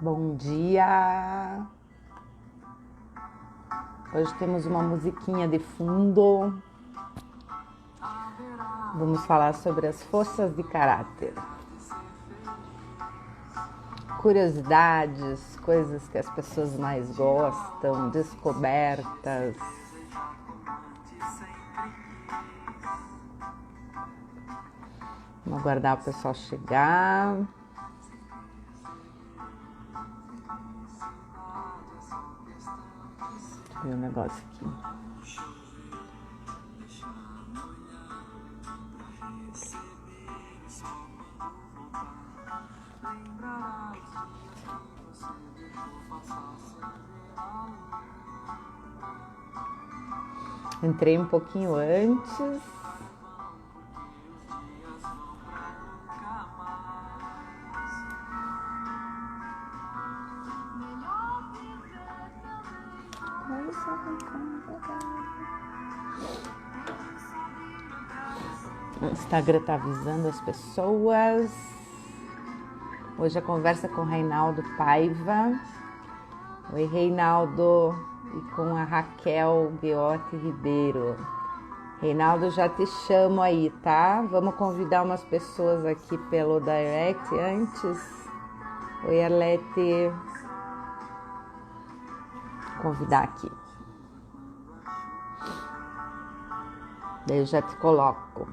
Bom dia! Hoje temos uma musiquinha de fundo. Vamos falar sobre as forças de caráter. Curiosidades, coisas que as pessoas mais gostam, descobertas. Vamos aguardar o pessoal chegar. Deixa eu ver um negócio aqui. Entrei um pouquinho antes. O Instagram está avisando as pessoas. Hoje a conversa com o Reinaldo Paiva. Oi, Reinaldo. E com a Raquel Guiotti Ribeiro. Reinaldo, já te chamo aí, tá? Vamos convidar umas pessoas aqui pelo direct antes. Oi, Arlete. Vou convidar aqui. Daí eu já te coloco.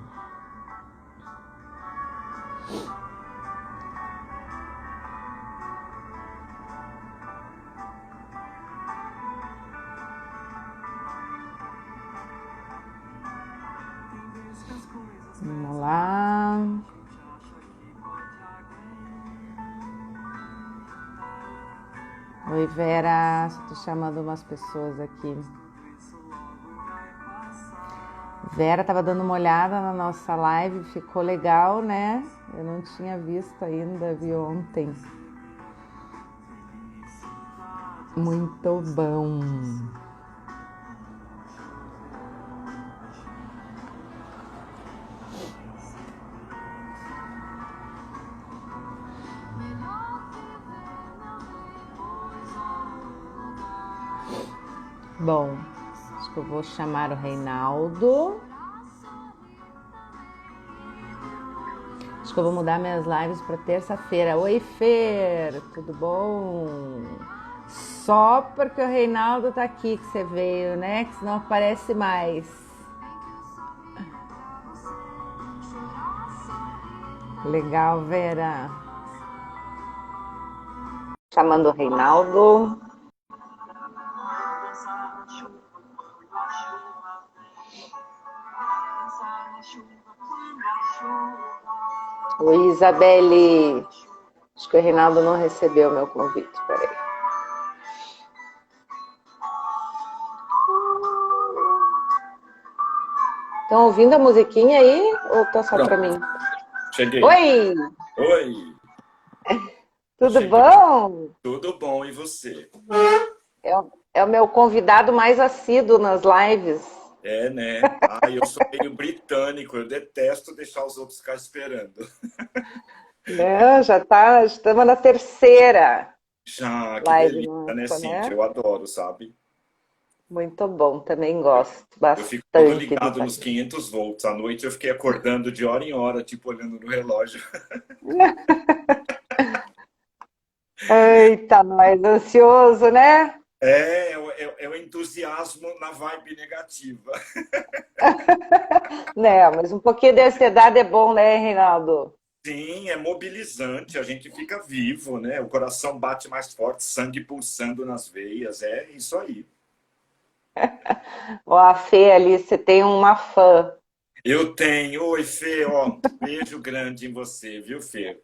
Vamos lá. Oi, Vera. Estou chamando umas pessoas aqui. Vera estava dando uma olhada na nossa live, ficou legal, né? Eu não tinha visto ainda, vi ontem. Muito bom. Bom, acho que eu vou chamar o Reinaldo. Acho que eu vou mudar minhas lives para terça-feira. Oi, Fer, tudo bom? Só porque o Reinaldo tá aqui que você veio, né? Que senão aparece mais. Legal, Vera. Chamando o Reinaldo. Oi, Isabelle. Acho que o Reinaldo não recebeu o meu convite, peraí. Estão ouvindo a musiquinha aí ou tá só para mim? Cheguei. Oi! Oi! Tudo Cheguei. bom? Tudo bom, e você? É o meu convidado mais assíduo nas lives. É, né? Eu sou meio britânico, eu detesto deixar os outros ficar esperando. Não, estamos na terceira Já, que live, delícia, né, Cíntia? né? Eu adoro, sabe? Muito bom, também gosto Eu fico todo bastante de ligado nos fazer. 500 volts. À noite eu fiquei acordando de hora em hora, tipo, olhando no relógio. Eita, nós, ansioso, né? É o entusiasmo na vibe negativa. Né, mas um pouquinho de ansiedade é bom, né, Reinaldo? Sim, é mobilizante, a gente fica vivo, né? O coração bate mais forte, sangue pulsando nas veias, é isso aí. Ó, a Fê ali, você tem uma fã. Eu tenho. Oi, Fê, ó, beijo grande em você, viu, Fê?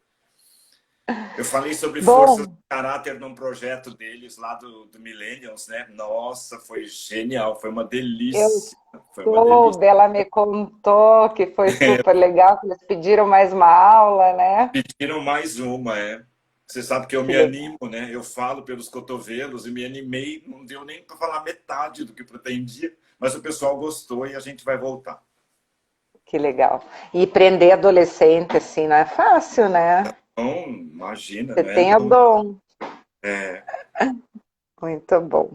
Eu falei sobre forças de Bom, caráter num projeto deles lá do Millennials, né? Nossa, foi genial, foi uma eu delícia. Foi uma delícia. soube, ela me contou que foi super legal, que eles pediram mais uma aula, né? Pediram mais uma, é. Você sabe que eu Que me legal. animo, né? Eu falo pelos cotovelos e me animei, não deu nem para falar metade do que pretendia, mas o pessoal gostou e a gente vai voltar. Que legal. E prender adolescente, assim, não é fácil, né? Então, imagina, Você né? tem o dom. É. Muito bom.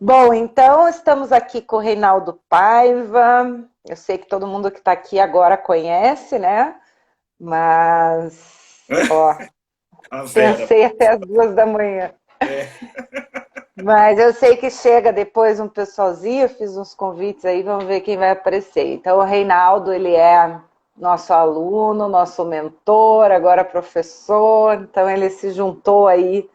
Bom, então estamos aqui com o Reinaldo Paiva. Eu sei que todo mundo que está aqui agora conhece, né? Mas, ó, A Vera. pensei até as 2 da manhã. É. Mas eu sei que chega depois um pessoalzinho, eu fiz uns convites aí, vamos ver quem vai aparecer. Então, o Reinaldo, ele é nosso aluno, nosso mentor, agora professor. Então, ele se juntou aí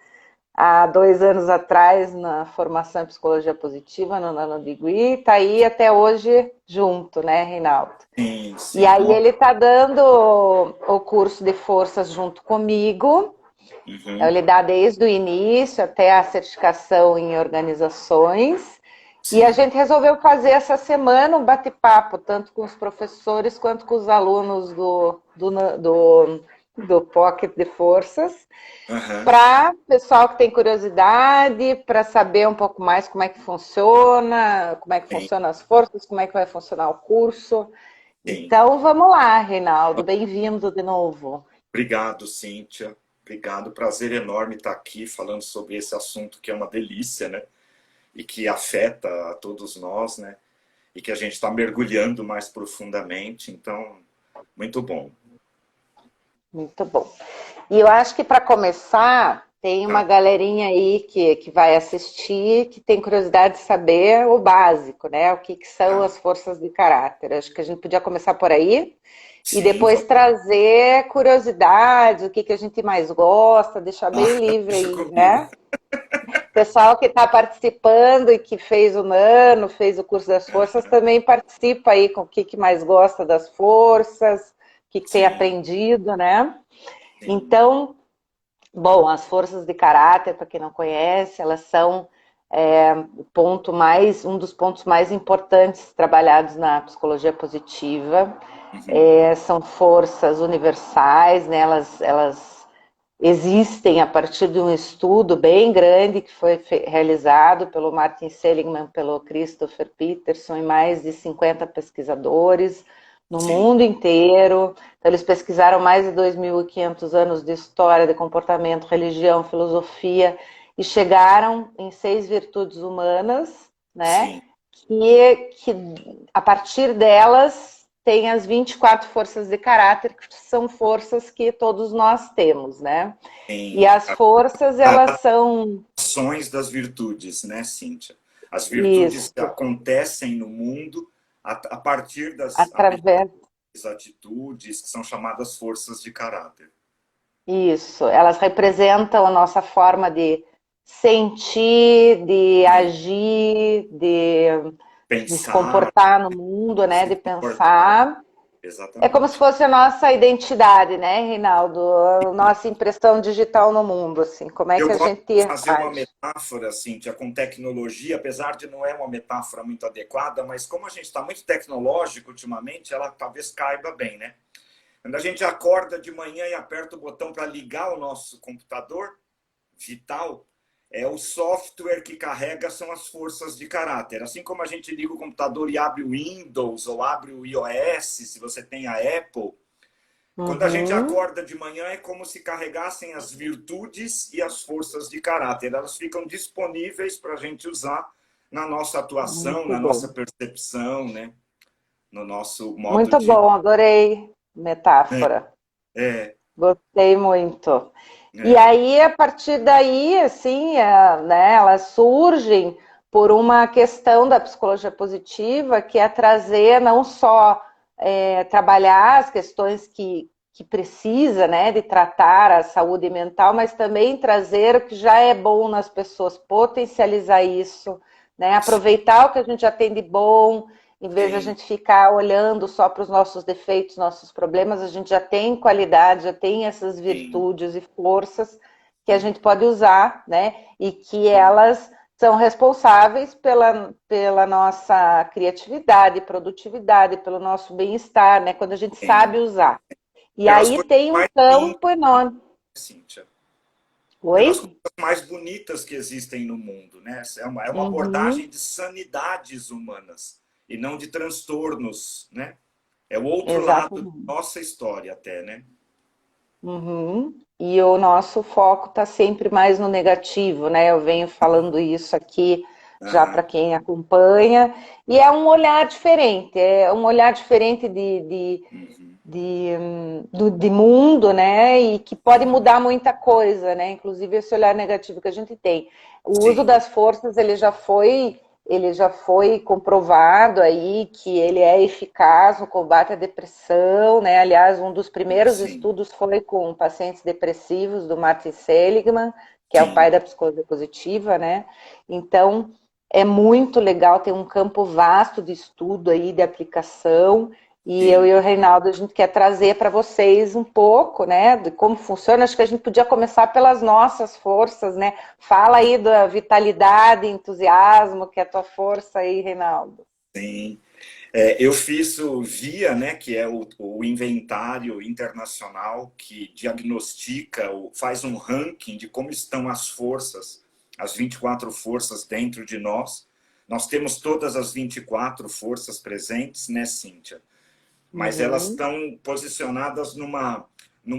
há 2 anos atrás na formação em Psicologia Positiva, no Nano Degree. Está aí até hoje junto, né, Reinaldo? Sim, E sim. aí ele está dando o curso de forças junto comigo. Então, Uhum. ele dá desde o início até a certificação em organizações. E a Sim. gente resolveu fazer essa semana um bate-papo, tanto com os professores quanto com os alunos do Pocket de Forças, Aham. para o pessoal que tem curiosidade, para saber um pouco mais como é que Sim, funcionam as forças, como é que vai funcionar o curso. sim. Então, vamos lá, Reinaldo, bem-vindo de novo. Obrigado, Cíntia. Obrigado. Prazer enorme estar aqui falando sobre esse assunto que é uma delícia, né? E que afeta a todos nós, né? E que a gente está mergulhando mais profundamente. Então, muito bom. Muito bom. E eu acho que para começar, tem uma Tá. galerinha aí que vai assistir, que tem curiosidade de saber o básico, né? O que são Tá. as forças de caráter. Acho que a gente podia começar por aí e Sim, depois vamos. trazer curiosidades, o que a gente mais gosta, deixar Ah, bem livre deixa aí, comigo. né? Pessoal que está participando e que fez o Nano, fez o curso das forças, também participa aí com o que mais gosta das forças, o que tem Sim, aprendido, né? sim, Então, bom, as forças de caráter, para quem não conhece, elas são um dos pontos mais importantes trabalhados na psicologia positiva. uhum, São forças universais, né? Elas existem a partir de um estudo bem grande que foi realizado pelo Martin Seligman, pelo Christopher Peterson e mais de 50 pesquisadores no sim, mundo inteiro. Então, eles pesquisaram mais de 2.500 anos de história, de comportamento, religião, filosofia e chegaram em 6 virtudes humanas, né? sim, Que a partir delas tem as 24 forças de caráter, que são forças que todos nós temos, né? E sim. as forças, elas são Ações das virtudes, né, Cíntia? As virtudes isso, acontecem no mundo a partir das habilidades, através atitudes, que são chamadas forças de caráter. isso, elas representam a nossa forma de sentir, de Sim. agir, de se Pensar, comportar no mundo, né? se De comportar. pensar. É como se Exatamente. fosse a nossa identidade, né, Reinaldo? A nossa impressão digital no mundo, assim. Como é Eu que a gosto gente de fazer uma age? metáfora, Cíntia, com tecnologia, apesar de não é uma metáfora muito adequada, mas como a gente está muito tecnológico ultimamente, ela talvez caiba bem, né? Quando a gente acorda de manhã e aperta o botão para ligar o nosso computador vital, o software que carrega são as forças de caráter. Assim como a gente liga o computador e abre o Windows ou abre o iOS, se você tem a Apple, quando a gente Uhum, acorda de manhã é como se carregassem as virtudes e as forças de caráter. Elas ficam disponíveis para a gente usar na nossa atuação, muito na nossa bom. percepção, né? No nosso modo Muito de. bom, adorei É, metáfora. é, Gostei muito. E é, aí, a partir daí, assim, né, elas surgem por uma questão da psicologia positiva, que é trazer não só trabalhar as questões que precisa, né, de tratar a saúde mental, mas também trazer o que já é bom nas pessoas, potencializar isso, né, aproveitar o que a gente já tem de bom, em vez de a sim, gente ficar olhando só para os nossos defeitos, nossos problemas, a gente já tem qualidade, já tem essas sim, virtudes e forças que a sim, gente pode usar, né? E que sim, elas são responsáveis pela nossa criatividade, produtividade, pelo nosso bem-estar, né? Quando a gente sim. sabe usar. E Pelas aí coisas tem um mais lindas, campo enorme. Cíntia. Pelas Oi? coisas mais bonitas que existem no mundo, né? É uma Uhum, abordagem de sanidades humanas e não de transtornos, né? É o outro lado da exatamente. nossa história até, né? Uhum. E o nosso foco está sempre mais no negativo, né? Eu venho falando isso aqui já para Aham. quem acompanha, e é um olhar diferente, Uhum. de mundo, né? E que pode mudar muita coisa, né? Inclusive esse olhar negativo que a gente tem. O uso Sim, das forças, ele já foi comprovado aí que ele é eficaz no combate à depressão, né? Aliás, um dos primeiros sim, estudos foi com pacientes depressivos do Martin Seligman, que é o pai sim, da psicologia positiva, né? Então, é muito legal, tem um campo vasto de estudo aí, de aplicação, e eu sim. e o Reinaldo, a gente quer trazer para vocês um pouco, né, de como funciona. Acho que a gente podia começar pelas nossas forças, né? Fala aí da vitalidade, entusiasmo, que é a tua força aí, Reinaldo. Sim. É, eu fiz o VIA, né, que é o inventário internacional que diagnostica, faz um ranking de como estão as forças, as 24 forças dentro de nós. Nós temos todas as 24 forças presentes, né, Cíntia? Mas elas Uhum. estão posicionadas numa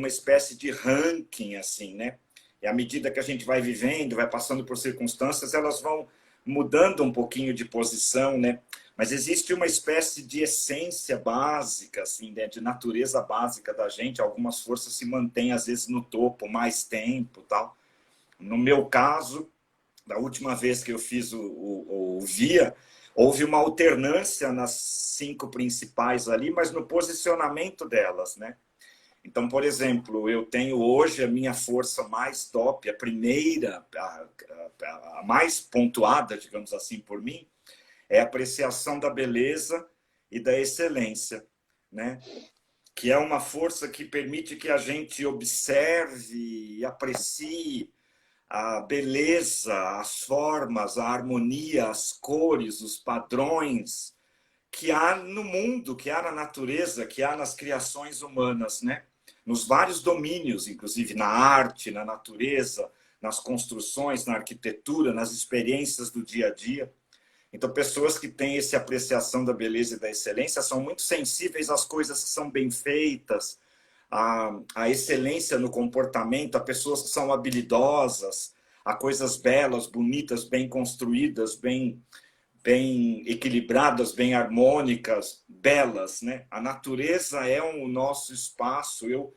espécie de ranking, assim, né? E à medida que a gente vai vivendo, vai passando por circunstâncias, elas vão mudando um pouquinho de posição, né? Mas existe uma espécie de essência básica, assim, né? De natureza básica da gente. Algumas forças se mantêm, às vezes, no topo mais tempo, tal. No meu caso, da última vez que eu fiz o VIA, houve uma alternância nas 5 principais ali, mas no posicionamento delas, né? Então, por exemplo, eu tenho hoje a minha força mais top, a primeira, a mais pontuada, digamos assim, por mim, é a apreciação da beleza e da excelência, né? Que é uma força que permite que a gente observe e aprecie a beleza, as formas, a harmonia, as cores, os padrões que há no mundo, que há na natureza, que há nas criações humanas, né? Nos vários domínios, inclusive na arte, na natureza, nas construções, na arquitetura, nas experiências do dia a dia. Então, pessoas que têm essa apreciação da beleza e da excelência são muito sensíveis às coisas que são bem feitas, à excelência no comportamento, a pessoas que são habilidosas, a coisas belas, bonitas, bem construídas, bem equilibradas, bem harmônicas, belas, né? A natureza é o nosso espaço. Eu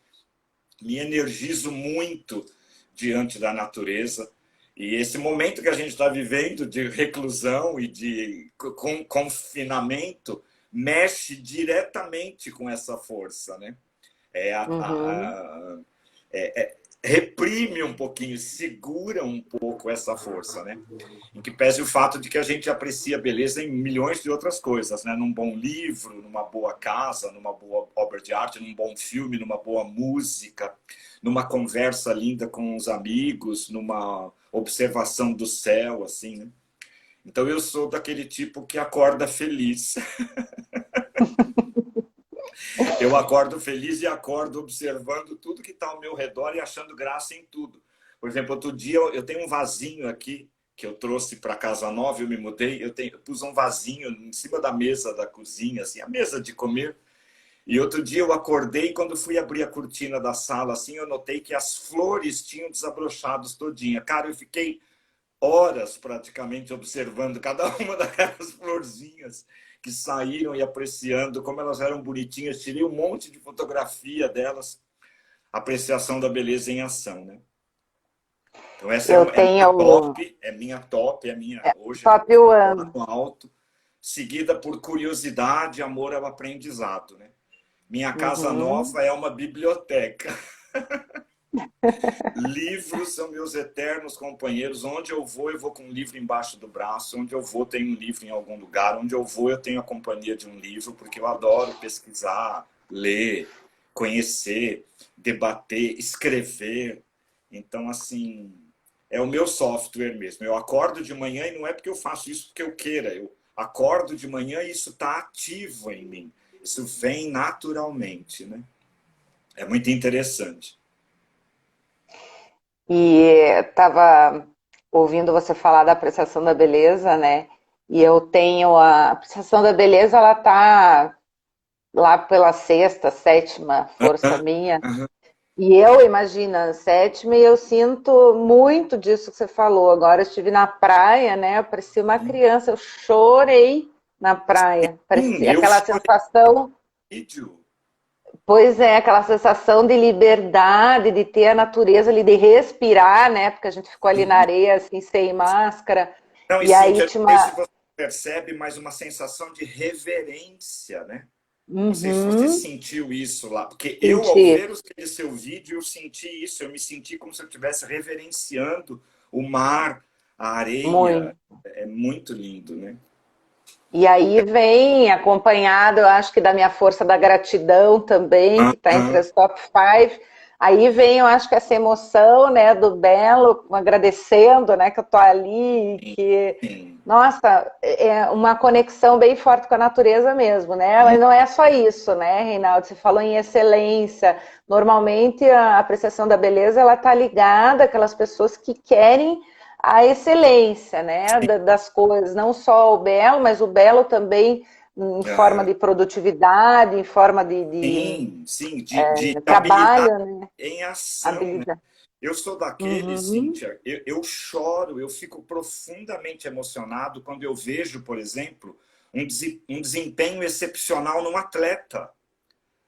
me energizo muito diante da natureza. E esse momento que a gente está vivendo de reclusão e de confinamento mexe diretamente com essa força, né? É Uhum. reprime um pouquinho, segura um pouco essa força, né? Em que pese o fato de que a gente aprecia a beleza em milhões de outras coisas, né? Num bom livro, numa boa casa, numa boa obra de arte, num bom filme, numa boa música, numa conversa linda com os amigos, numa observação do céu, assim, né? Então eu sou daquele tipo que acorda feliz. Eu acordo feliz e acordo observando tudo que está ao meu redor e achando graça em tudo. Por exemplo, outro dia eu tenho um vasinho aqui que eu trouxe para casa nova, eu me mudei, eu pus um vasinho em cima da mesa da cozinha, assim, a mesa de comer. E outro dia eu acordei, quando fui abrir a cortina da sala, assim, eu notei que as flores tinham desabrochado todinha. Cara, eu fiquei horas praticamente observando cada uma daquelas florzinhas que saíram e apreciando como elas eram bonitinhas. Tirei um monte de fotografia delas. Apreciação da beleza em ação, né? Então essa Eu é minha tenho top, hoje é top lá one. no alto, seguida por curiosidade, amor ao aprendizado, né? Minha casa Uhum. nova é uma biblioteca. Livros são meus eternos companheiros. Onde eu vou com um livro embaixo do braço. Onde eu vou, tenho um livro em algum lugar. Onde eu vou, eu tenho a companhia de um livro, porque eu adoro pesquisar, ler, conhecer, debater, escrever. Então, assim, é o meu software mesmo. Eu acordo de manhã e não é porque eu faço isso porque eu queira. Eu acordo de manhã e isso está ativo em mim. Isso vem naturalmente, né? É muito interessante. E estava ouvindo você falar da apreciação da beleza, né? E eu tenho a apreciação da beleza, ela tá lá pela sexta, sétima força minha. E eu, imagina, sétima, e eu sinto muito disso que você falou. Agora eu estive na praia, né? Eu parecia uma criança, eu chorei na praia. Parecia Eu aquela chorei sensação, no vídeo. pois é, aquela sensação de liberdade, de ter a natureza ali, de respirar, né? Porque a gente ficou ali na Sim. areia, assim, sem máscara. Não, e E aí Cíntia, não tinha sei se uma. você percebe, mas uma sensação de reverência, né? Não sei se você Uhum, sentiu isso lá, porque eu, ao senti ver aquele seu vídeo, eu senti isso, eu me senti como se eu estivesse reverenciando o mar, a areia. muito. É muito lindo, né? E aí vem acompanhado, eu acho que da minha força da gratidão também, que está entre Aham, as top 5. Aí vem, eu acho que essa emoção, né, do belo, agradecendo, né, que eu tô ali, e sim, que, sim. nossa, é uma conexão bem forte com a natureza mesmo, né? Mas não é só isso, né, Reinaldo? Você falou em excelência. Normalmente a apreciação da beleza ela está ligada àquelas pessoas que querem a excelência, né, das coisas, não só o belo, mas o belo também em forma Ah, de produtividade, em forma de sim, sim, de habilidade trabalho, né, em ação, né? habilidade. Eu sou daquele, Uhum, Cíntia, eu choro, eu fico profundamente emocionado quando eu vejo, por exemplo, um desempenho excepcional num atleta,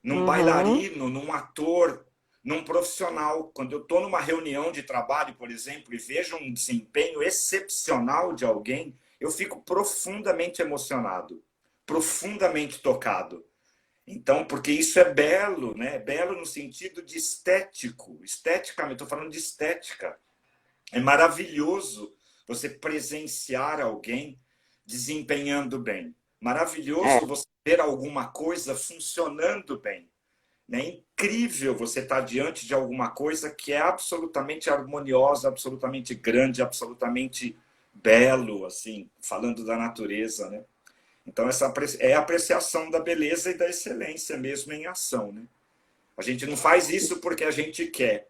num uhum. bailarino, num ator, num profissional. Quando eu estou numa reunião de trabalho, por exemplo, e vejo um desempenho excepcional de alguém, eu fico profundamente emocionado, profundamente tocado. Então, porque isso é belo, né? Belo no sentido de estético, esteticamente, estou falando de estética. É maravilhoso você presenciar alguém desempenhando bem. É, Maravilhoso você ver alguma coisa funcionando bem. É incrível você estar diante de alguma coisa que é absolutamente harmoniosa, absolutamente grande, absolutamente belo, assim, falando da natureza, né? Então, essa é a apreciação da beleza e da excelência mesmo em ação, né? A gente não faz isso porque a gente quer.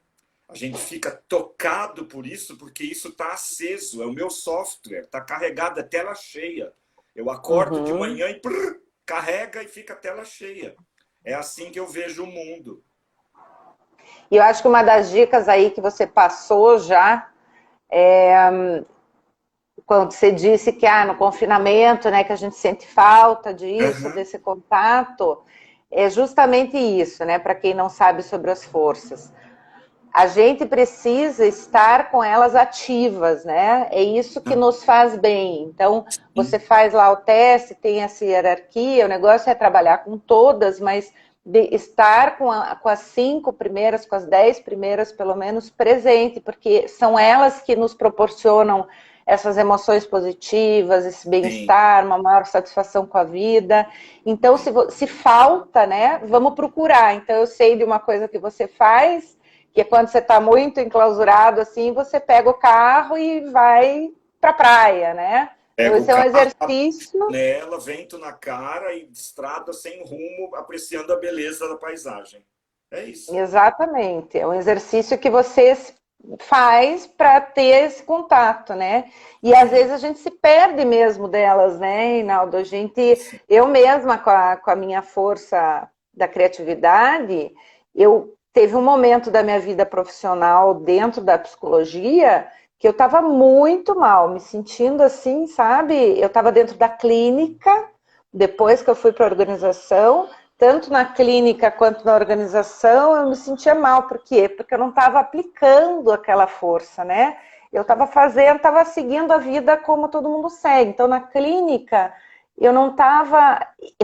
A gente fica tocado por isso porque isso está aceso. É o meu software, está carregado, a tela cheia. Eu acordo de uhum. manhã e carrega e fica a tela cheia. É assim que eu vejo o mundo. E eu acho que uma das dicas aí que você passou já, quando você disse que no confinamento, né, que a gente sente falta disso, Uhum. desse contato, é justamente isso, né, para quem não sabe sobre as forças. A gente precisa estar com elas ativas, né? É isso que nos faz bem. Então, você faz lá o teste, tem essa hierarquia, o negócio é trabalhar com todas, mas estar com as 5 primeiras, com as 10 primeiras, pelo menos, presente, porque são elas que nos proporcionam essas emoções positivas, esse Sim, bem-estar, uma maior satisfação com a vida. Então, se falta, né, vamos procurar. Então, eu sei de uma coisa que você faz, que é quando você está muito enclausurado, assim, você pega o carro e vai para a praia, né? Então, pega o esse é um carro, exercício, janela, vento na cara e estrada sem rumo, apreciando a beleza da paisagem. É isso. exatamente, é um exercício que você faz para ter esse contato, né? E às Sim, vezes a gente se perde mesmo delas, né, Reinaldo? sim. Eu mesma, com a minha força da criatividade, eu teve um momento da minha vida profissional dentro da psicologia que eu estava muito mal, me sentindo assim, sabe? Eu estava dentro da clínica, depois que eu fui para a organização, tanto na clínica quanto na organização, eu me sentia mal. Por quê? Porque eu não estava aplicando aquela força, né? Eu estava fazendo, estava seguindo a vida como todo mundo segue. Então, na clínica, eu não estava.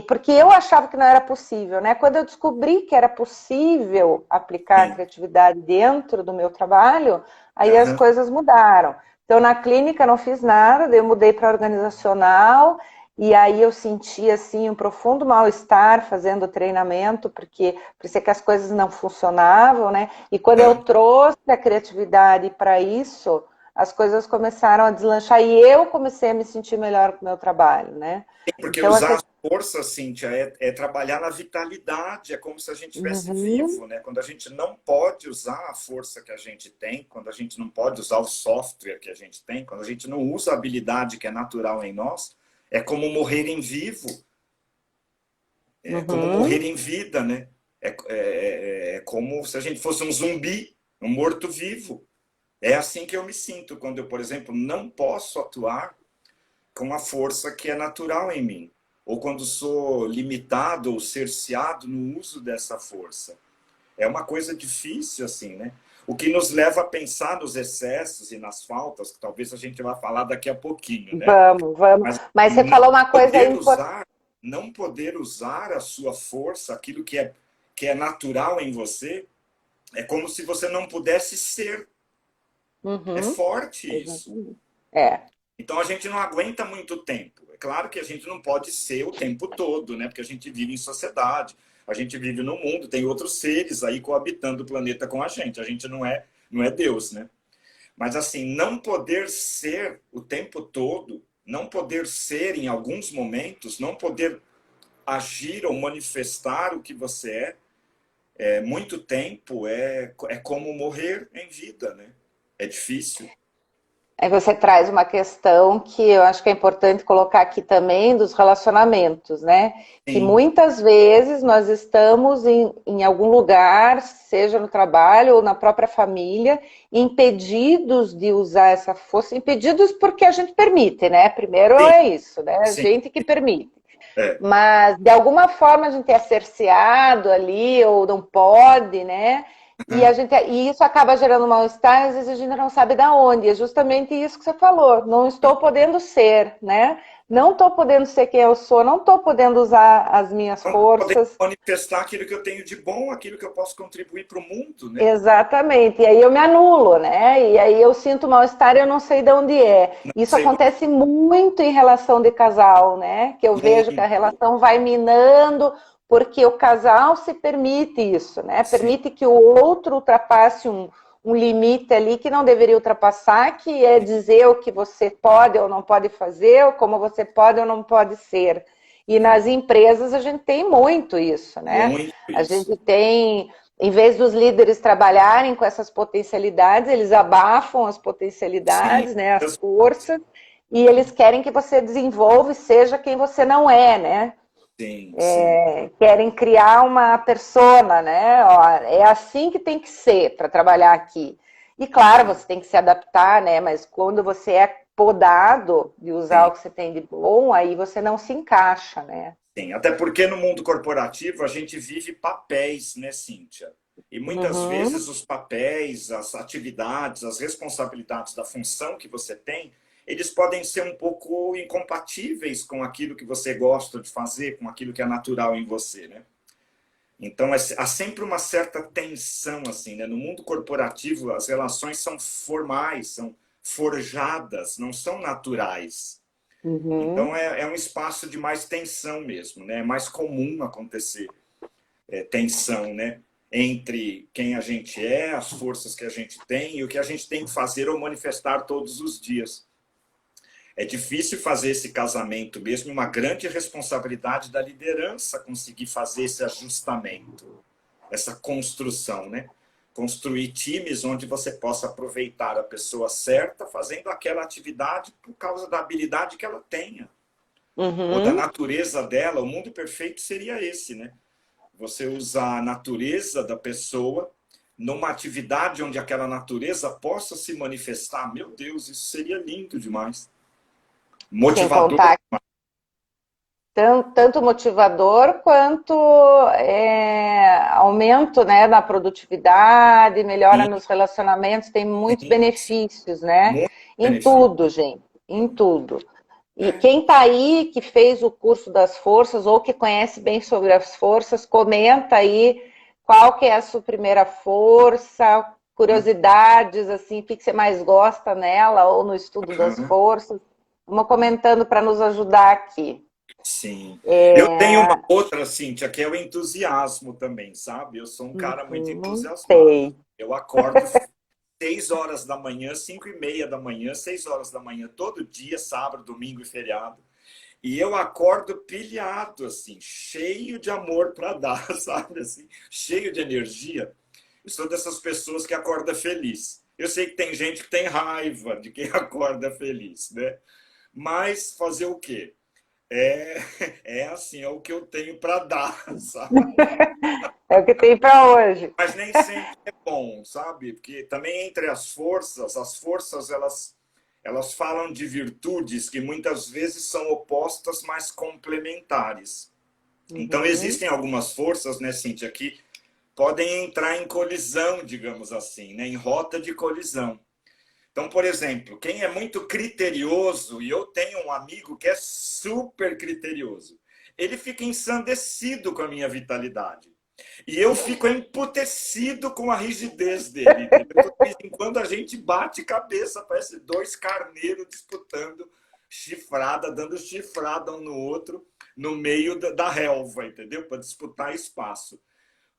Porque eu achava que não era possível, né? Quando eu descobri que era possível aplicar a Sim. criatividade dentro do meu trabalho, aí as Aham. coisas mudaram. Então, na clínica, não fiz nada, daí eu mudei para organizacional. E aí eu senti assim um profundo mal-estar fazendo o treinamento, porque parecia que as coisas não funcionavam, né? E quando eu trouxe a criatividade para isso, as coisas começaram a deslanchar e eu comecei a me sentir melhor com o meu trabalho, né? Porque Então usar essa. a força, Cíntia, é trabalhar na vitalidade, é como se a gente estivesse Uhum, vivo, né? Quando a gente não pode usar a força que a gente tem, quando a gente não pode usar o software que a gente tem, quando a gente não usa a habilidade que é natural em nós, é como morrer em vivo, é como uhum. morrer em vida, né? É como se a gente fosse um zumbi, um morto-vivo. É assim que eu me sinto quando eu, por exemplo, não posso atuar com a força que é natural em mim, ou quando sou limitado ou cerceado no uso dessa força. É uma coisa difícil, assim, né? O que nos leva a pensar nos excessos e nas faltas, que talvez a gente vá falar daqui a pouquinho, né? Vamos, vamos. Mas Mas você não falou uma coisa poder importante. usar, não poder usar a sua força, aquilo que é natural em você, é como se você não pudesse ser. É Uhum, forte isso. exatamente. É. Então a gente não aguenta muito tempo. É claro que a gente não pode ser o tempo todo, né? Porque a gente vive em sociedade, a gente vive no mundo, tem outros seres aí coabitando o planeta com a gente. A gente não é Deus, né? Mas assim, não poder ser o tempo todo, não poder ser em alguns momentos, não poder agir ou manifestar o que você muito tempo é como morrer em vida, né? É difícil. Aí você traz uma questão que eu acho que é importante colocar aqui também dos relacionamentos, né? Que Sim, muitas vezes nós estamos em algum lugar, seja no trabalho ou na própria família, impedidos de usar essa força, impedidos porque a gente permite, né? Primeiro sim, é isso, né? A sim. gente que permite. É. Mas de alguma forma a gente é cerceado ali, ou não pode, né? E isso acaba gerando mal-estar, às vezes a gente não sabe da onde. É justamente isso que você falou. Não estou podendo ser, né? Não estou podendo ser quem eu sou, não estou podendo usar as minhas Não poder forças. manifestar aquilo que eu tenho de bom, aquilo que eu posso contribuir para o mundo, né? Exatamente. E aí eu me anulo, né? E aí eu sinto mal-estar e eu não sei de onde é. Não Isso sei acontece muito em relação de casal, né? Que eu vejo que a muito. relação vai minando porque o casal se permite isso, né? Sim, Permite que o outro ultrapasse um limite ali que não deveria ultrapassar, que é dizer o que você pode ou não pode fazer, ou como você pode ou não pode ser. E nas empresas a gente tem muito isso, né? muito A isso. gente tem, em vez dos líderes trabalharem com essas potencialidades, eles abafam as Sim, potencialidades, né, as forças, e eles querem que você desenvolva e seja quem você não é, né? sim, sim. Querem criar uma persona, né? Ó, é assim que tem que ser para trabalhar aqui. E claro, É, você tem que se adaptar, né? Mas quando você é podado de usar sim, o que você tem de bom, aí você não se encaixa, né? sim. Até porque no mundo corporativo a gente vive papéis, né, Cíntia? E muitas Uhum. vezes os papéis, as atividades, as responsabilidades da função que você tem, eles podem ser um pouco incompatíveis com aquilo que você gosta de fazer, com aquilo que é natural em você, né? Então, há sempre uma certa tensão, assim, né? No mundo corporativo, as relações são formais, são forjadas, não são naturais. Então, Uhum. é um espaço de mais tensão mesmo, né? É mais comum acontecer tensão, né? Entre quem a gente é, as forças que a gente tem e o que a gente tem que fazer ou manifestar todos os dias. É difícil fazer esse casamento mesmo, uma grande responsabilidade da liderança conseguir fazer esse ajustamento, essa construção, né? Construir times onde você possa aproveitar a pessoa certa fazendo aquela atividade por causa da habilidade que ela tenha, ou da Uhum. natureza dela. O mundo perfeito seria esse, né? Você usar a natureza da pessoa numa atividade onde aquela natureza possa se manifestar. Meu Deus, isso seria lindo demais. Sem Motivador. contar tanto motivador quanto aumento, né, na produtividade, melhora Sim, nos relacionamentos, tem muitos sim, benefícios, né? muito Em benefício. tudo, gente, em tudo. E É. quem está aí, que fez o curso das forças ou que conhece bem sobre as forças, comenta aí qual que é a sua primeira força, curiosidades, assim, o que você mais gosta nela ou no estudo das Uhum. forças. Vamos comentando para nos ajudar aqui. Sim. Eu tenho uma É... outra, Cíntia, que é o entusiasmo também, sabe? Eu sou um cara muito entusiasmado. Sei. Eu acordo 6 horas da manhã, 5:30 da manhã, 6 horas da manhã, todo dia, sábado, domingo e feriado. E eu acordo pilhado, assim, cheio de amor para dar, sabe? Assim, cheio de energia. Eu sou dessas pessoas que acorda feliz. Eu sei que tem gente que tem raiva de quem acorda feliz, né? Mas fazer o quê? É, é assim, é o que eu tenho para dar, sabe? É o que tem para hoje. Mas nem sempre é bom, sabe? Porque também entre as forças elas falam de virtudes que muitas vezes são opostas, mas complementares. Então Uhum. existem algumas forças, né, Cíntia, que podem entrar em colisão, digamos assim, né, em rota de colisão. Então, por exemplo, quem é muito criterioso, e eu tenho um amigo que é super criterioso, ele fica ensandecido com a minha vitalidade. E eu fico emputecido com a rigidez dele. Entendeu? De vez em quando a gente bate cabeça, parece dois carneiros disputando chifrada, dando chifrada um no outro, no meio da relva, entendeu? Para disputar espaço.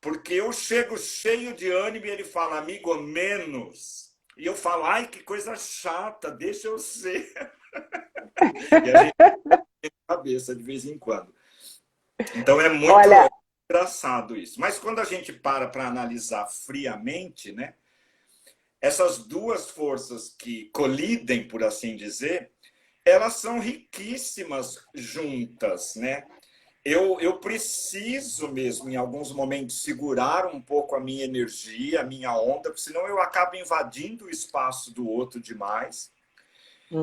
Porque eu chego cheio de ânimo e ele fala, amigo, menos. E eu falo, ai, que coisa chata, deixa eu ser. E a gente tem cabeça de vez em quando. Então é muito Olha, engraçado isso. Mas quando a gente para analisar friamente, né, essas duas forças que colidem, por assim dizer, elas são riquíssimas juntas, né? Eu preciso mesmo, em alguns momentos, segurar um pouco a minha energia, a minha onda, porque senão eu acabo invadindo o espaço do outro demais.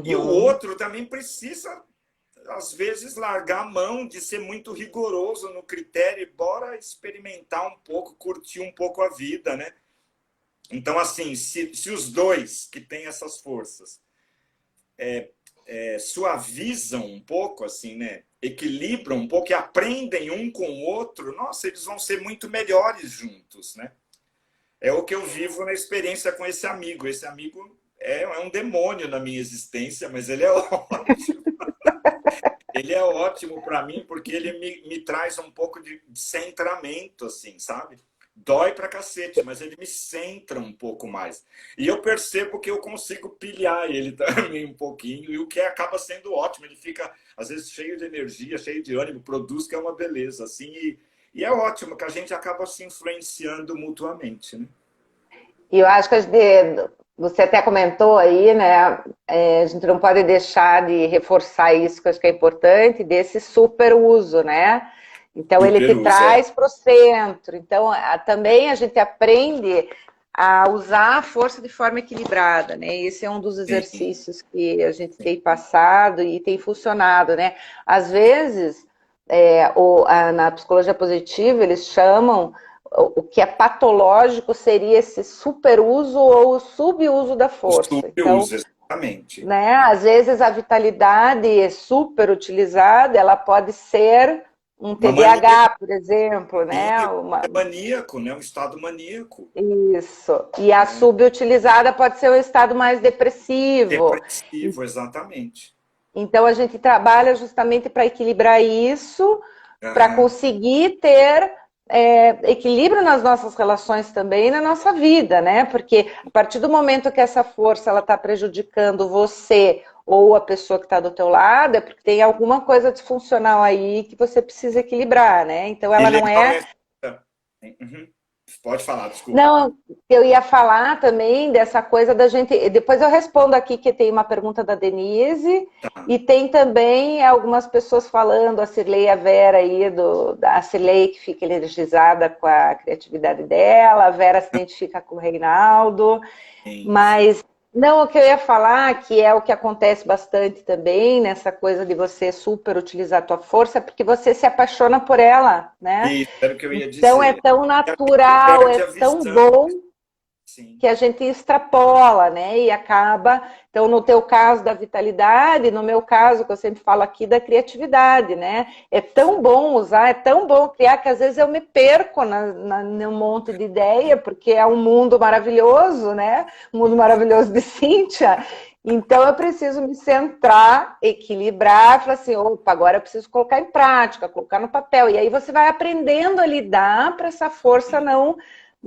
E o uhum. outro também precisa, às vezes, largar a mão de ser muito rigoroso no critério e bora experimentar um pouco, curtir um pouco a vida, né? Então, assim, se os dois que têm essas forças suavizam um pouco, assim, né? Equilibram um pouco e aprendem um com o outro, nossa, eles vão ser muito melhores juntos, né? É o que eu vivo na experiência com esse amigo. Esse amigo é um demônio na minha existência, mas ele é ótimo. Ele é ótimo para mim porque ele me traz um pouco de centramento, assim, sabe? Dói pra cacete, mas ele me centra um pouco mais. E eu percebo que eu consigo pilhar ele também um pouquinho, e o que acaba sendo ótimo. Ele fica, às vezes, cheio de energia, cheio de ânimo, produz, que é uma beleza, assim. E é ótimo que a gente acaba se influenciando mutuamente, né? E eu acho que você até comentou aí, né? A gente não pode deixar de reforçar isso, que eu acho que é importante, desse super uso, né? Então ele Super te uso, é. traz para o centro. Então também a gente aprende a usar a força de forma equilibrada, né? Esse é um dos Sim, exercícios que a gente sim. tem passado e tem funcionado, né? Às vezes, na psicologia positiva, eles chamam o que é patológico seria esse superuso ou subuso da O força. super Então, uso, exatamente. né, às vezes a vitalidade super utilizada, ela pode ser um Uma mania, TDAH, por exemplo, sim, né? é maníaco, né? Um estado maníaco, Isso. E a né? subutilizada pode ser um estado mais depressivo. Depressivo, exatamente. Então a gente trabalha justamente para equilibrar isso, para Aham. conseguir ter equilíbrio nas nossas relações também, na nossa vida, né? Porque a partir do momento que essa força ela está prejudicando você ou a pessoa que está do teu lado, é porque tem alguma coisa disfuncional aí que você precisa equilibrar, né? Então E ela não legal é. é. Uhum. Pode falar, desculpa. Não, eu ia falar também dessa coisa da gente. Depois eu respondo aqui que tem uma pergunta da Denise Tá. e tem também algumas pessoas falando, a Cirlei e a Vera aí, a Cirlei que fica energizada com a criatividade dela, a Vera se identifica com o Reinaldo. Sim, sim. Mas não, o que eu ia falar, que é o que acontece bastante também, nessa coisa de você super utilizar a tua força, é porque você se apaixona por ela, né? Isso era o que eu ia Então é dizer. tão E a gente natural, é perde a tão visão. bom Sim. que a gente extrapola, né? E acaba. Então, no teu caso da vitalidade, no meu caso, que eu sempre falo aqui, da criatividade, né? É tão bom usar, é tão bom criar, que às vezes eu me perco num monte de ideia, porque é um mundo maravilhoso, né? Um mundo maravilhoso de Cíntia. Então, eu preciso me centrar, equilibrar, falar assim: opa, agora eu preciso colocar em prática, colocar no papel. E aí você vai aprendendo a lidar para essa força Sim, sim,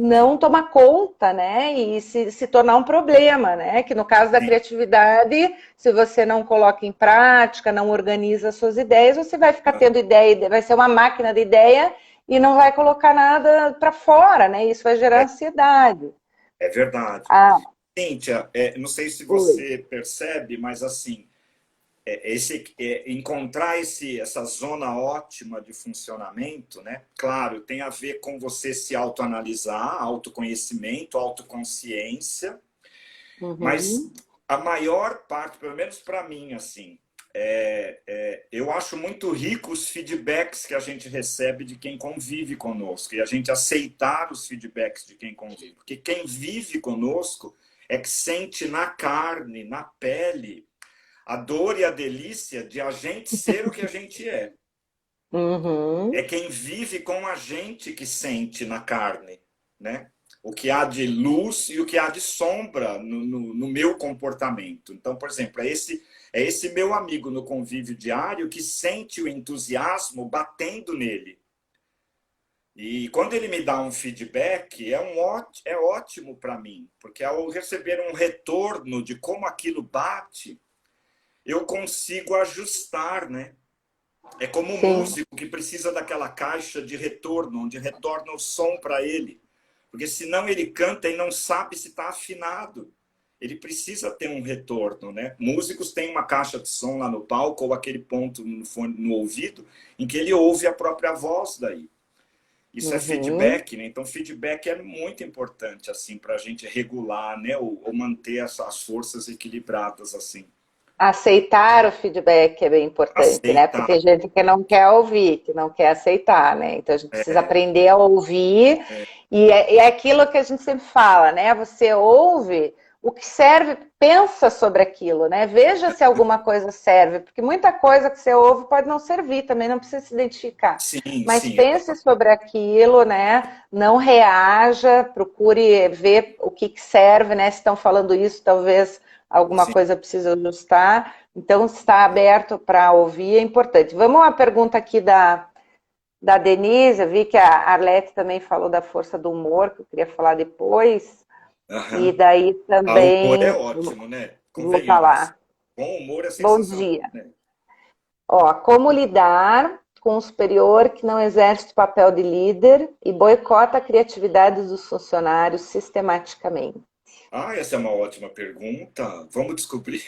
não tomar conta, né? E se tornar um problema, né? Que no caso da sim. criatividade, se você não coloca em prática, não organiza as suas ideias, você vai ficar tendo ideia, vai ser uma máquina de ideia e não vai colocar nada para fora, né? Isso vai gerar É, ansiedade. é verdade. Ah, Cíntia, não sei se oi. você percebe, mas assim, encontrar essa zona ótima de funcionamento, né? Claro, tem a ver com você se autoanalisar, autoconhecimento, autoconsciência, mas a maior parte, pelo menos para mim, assim, eu acho muito rico os feedbacks que a gente recebe de quem convive conosco e a gente aceitar os feedbacks de quem convive, porque quem vive conosco é que sente na carne, na pele, a dor e a delícia de a gente ser o que a gente é. É quem vive com a gente que sente na carne, né? O que há de luz e o que há de sombra no meu comportamento. Então, por exemplo, é esse meu amigo no convívio diário que sente o entusiasmo batendo nele. E quando ele me dá um feedback, é ótimo para mim, porque ao receber um retorno de como aquilo bate, eu consigo ajustar, né? É como um músico que precisa daquela caixa de retorno, onde retorna o som para ele. Porque senão ele canta e não sabe se está afinado. Ele precisa ter um retorno, né? Músicos têm uma caixa de som lá no palco, ou aquele ponto no ouvido, em que ele ouve a própria voz daí. Isso é feedback, né? Então, feedback é muito importante, assim, para a gente regular, né? Ou manter as forças equilibradas, assim. Aceitar o feedback é bem importante, né? Porque tem gente que não quer ouvir, que não quer aceitar, né? Então a gente precisa aprender a ouvir. E é aquilo que a gente sempre fala, né? Você ouve o que serve, pensa sobre aquilo, né? Veja se alguma coisa serve, porque muita coisa que você ouve pode não servir, também não precisa se identificar. Mas pense sobre aquilo, né? Não reaja, procure ver o que serve, né? Se estão falando isso, talvez alguma coisa precisa ajustar. Então, está aberto para ouvir, é importante. Vamos à pergunta aqui da Denise. Eu vi que a Arlete também falou da força do humor, que eu queria falar depois. E daí também... O humor é ótimo, né? Vou falar. Bom humor é sensacional. Bom dia. Né? Ó, como lidar com um superior que não exerce o papel de líder e boicota a criatividade dos funcionários sistematicamente? Essa é uma ótima pergunta. Vamos descobrir.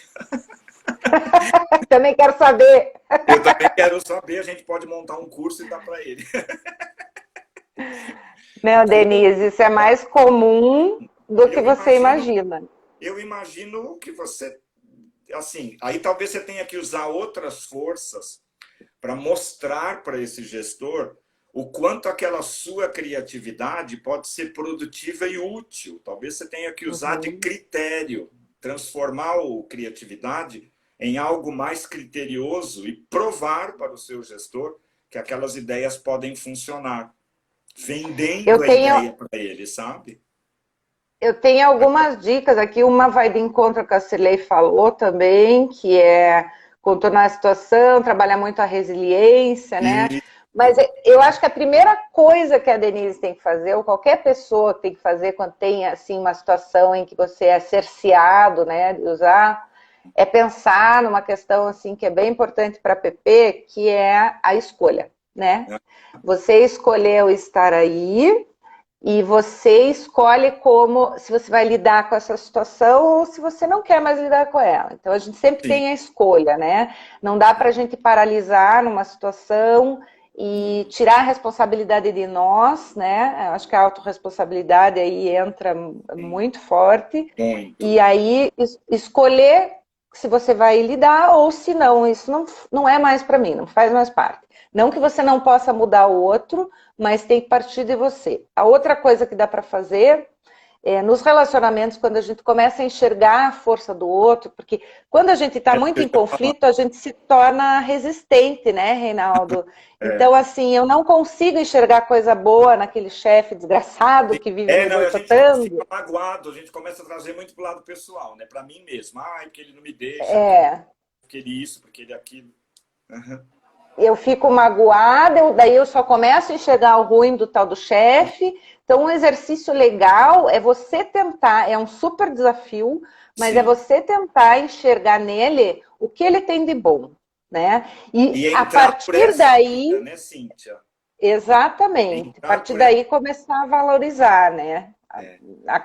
Também quero saber. Eu também quero saber. A gente pode montar um curso e dar para ele. Não, Denise, isso é mais comum do que você imagina. Eu imagino que você... Assim, aí talvez você tenha que usar outras forças para mostrar para esse gestor o quanto aquela sua criatividade pode ser produtiva e útil. Talvez você tenha que usar de critério, transformar a criatividade em algo mais criterioso e provar para o seu gestor que aquelas ideias podem funcionar, vendendo a ideia para ele, sabe? Eu tenho algumas dicas aqui, uma vai de encontro com a Cirlei falou também, que é contornar a situação, trabalhar muito a resiliência, né? Mas eu acho que a primeira coisa que a Denise tem que fazer, ou qualquer pessoa tem que fazer quando tem assim, uma situação em que você é cerceado, né, de usar, é pensar numa questão assim, que é bem importante para a PP, que é a escolha, né? Você escolheu estar aí e você escolhe como, se você vai lidar com essa situação ou se você não quer mais lidar com ela. Então a gente sempre tem a escolha, né? Não dá para a gente paralisar numa situação e tirar a responsabilidade de nós, né? Eu acho que a autorresponsabilidade aí entra muito forte. E aí escolher se você vai lidar ou se não, isso não é mais para mim, não faz mais parte. Não que você não possa mudar o outro, mas tem que partir de você. A outra coisa que dá para fazer é nos relacionamentos, quando a gente começa a enxergar a força do outro, porque quando a gente está muito em conflito, a gente se torna resistente, né, Reinaldo? Então, assim, eu não consigo enxergar coisa boa naquele chefe desgraçado que vive me boicotando. A gente fica magoado, a gente começa a trazer muito pro lado pessoal, né? Para mim mesmo. Porque ele não me deixa, porque ele isso, porque ele aquilo. Eu fico magoada, daí eu só começo a enxergar o ruim do tal do chefe. Então, um exercício legal é você tentar, é um super desafio, mas é você tentar enxergar nele o que ele tem de bom, né? E a partir daí... Vida, né, Cíntia? Exatamente. A partir daí começar a valorizar, né?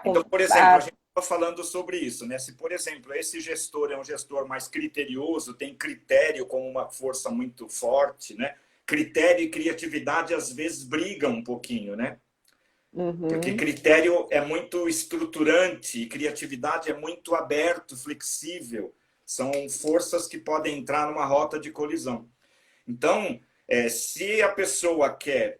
Então, por exemplo, a gente falando sobre isso, né? Se, por exemplo, esse gestor é um gestor mais criterioso, tem critério como uma força muito forte, né? Critério e criatividade às vezes brigam um pouquinho, né? Porque critério é muito estruturante e criatividade é muito aberto, flexível. São forças que podem entrar numa rota de colisão. Então, se a pessoa quer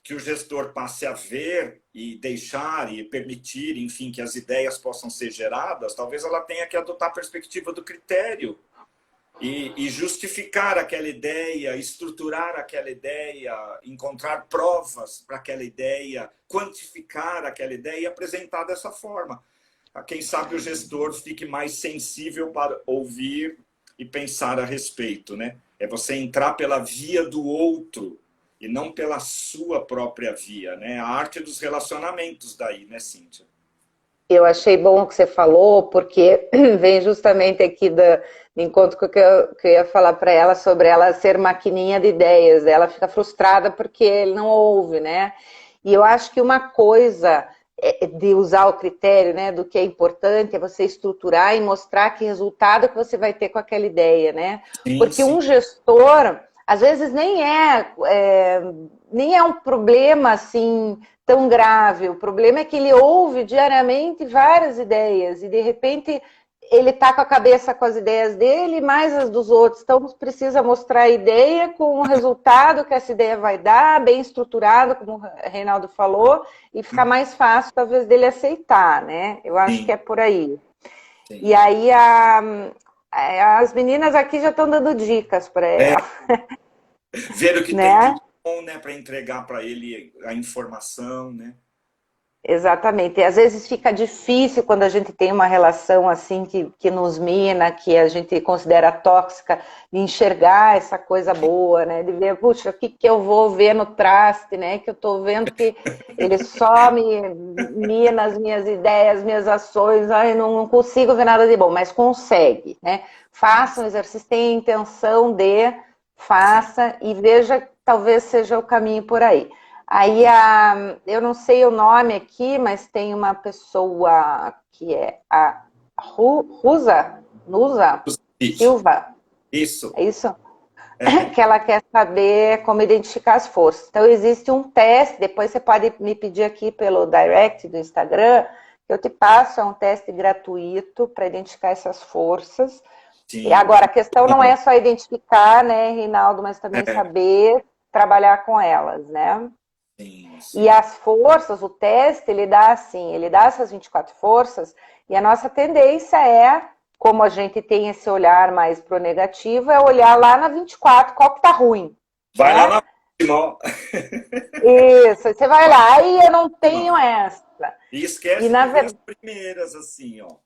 que o gestor passe a ver e deixar e permitir, enfim, que as ideias possam ser geradas, talvez ela tenha que adotar a perspectiva do critério e justificar aquela ideia, estruturar aquela ideia, encontrar provas para aquela ideia, quantificar aquela ideia e apresentar dessa forma. Quem sabe o gestor fique mais sensível para ouvir e pensar a respeito, né? É você entrar pela via do outro e não pela sua própria via, né? A arte dos relacionamentos daí, né, Cíntia? Eu achei bom o que você falou, porque vem justamente aqui do encontro que eu ia falar para ela sobre ela ser maquininha de ideias. Ela fica frustrada porque ele não ouve, né? E eu acho que uma coisa de usar o critério, né, do que é importante é você estruturar e mostrar que resultado que você vai ter com aquela ideia, né? Sim, Porque sim. um gestor, às vezes, nem é um problema assim tão grave. O problema é que ele ouve diariamente várias ideias e, de repente, ele está com a cabeça com as ideias dele mais as dos outros. Então, precisa mostrar a ideia com o resultado que essa ideia vai dar, bem estruturado, como o Reinaldo falou, e ficar mais fácil, talvez, dele aceitar, né? Eu acho que é por aí. Sim. E aí, as meninas aqui já estão dando dicas para ela. Ver o que né? tem de bom, né, para entregar para ele a informação, né? Exatamente. E às vezes fica difícil quando a gente tem uma relação assim que nos mina, que a gente considera tóxica, de enxergar essa coisa boa, né? De ver, puxa, o que eu vou ver no traste, né? Que eu estou vendo que ele só me mina as minhas ideias, minhas ações, ai, não consigo ver nada de bom, mas consegue, né? Faça um exercício, tenha intenção de, faça e veja, talvez seja o caminho por aí. Aí, eu não sei o nome aqui, mas tem uma pessoa que é a Nusa Silva. Isso. É isso? Que ela quer saber como identificar as forças. Então, existe um teste, depois você pode me pedir aqui pelo direct do Instagram, que eu te passo, é um teste gratuito para identificar essas forças. Sim. E agora, a questão não é só identificar, né, Reinaldo, mas também saber trabalhar com elas, né? Sim. E as forças, o teste, ele dá assim, ele dá essas 24 forças, e a nossa tendência é, como a gente tem esse olhar mais pro negativo, é olhar lá na 24, qual que tá ruim. Vai lá na última. Isso, você vai lá, aí eu não tenho essa. E esquece na de ver as primeiras, assim, ó.